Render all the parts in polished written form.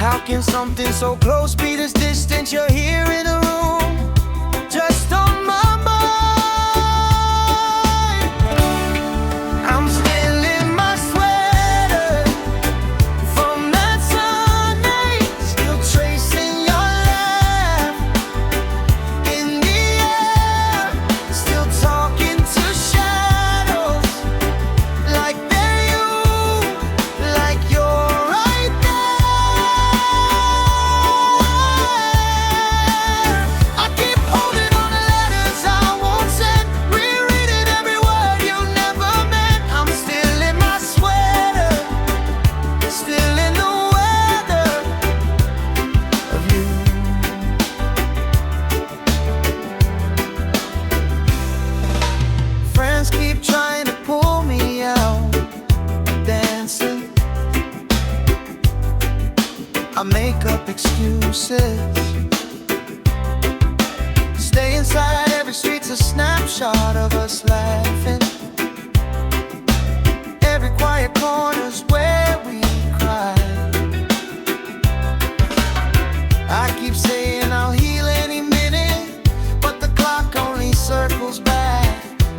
How can something so close be this distant? You're here in a room, just on my mind. I'm still in my sweater from that Sunday, still tracing your laugh in the air, still talking to shadows like they're you, like you're right there. I keep holding on to letters I won't send, rereading every word you never meant. I'm still in my sweater, still in the weather of you. Friends keep trying to pull me out dancing. I make up excuses, stay inside. Every street's a snapshot of us laughing. Every quiet corner's where we cry. I keep saying I'll heal any minute, but the clock only circles back.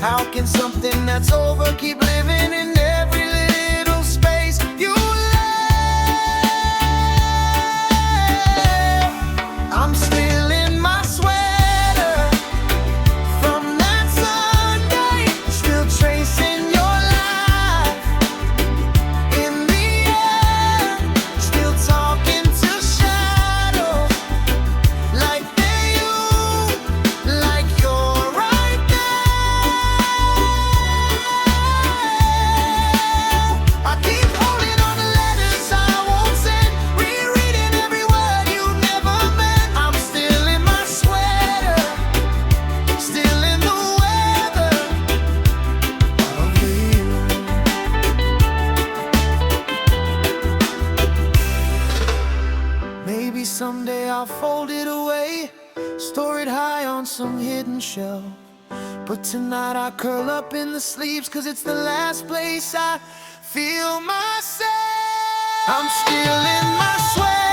How can something that's over keep living in every little space you left? I'm still in my sweater from that Sunday, still tracing your life in the air, still talking to shadows like they're you, like you're right there. I keep holding on to letters I won't send, rereading every word you never meant. I'm still in my sweater, still in the weather of you. Maybe someday I'll fold it away, store it high on some hidden shelf. But tonight I curl up in the sleeves, 'cause it's the last place I feel myself. I'm still in my sweater.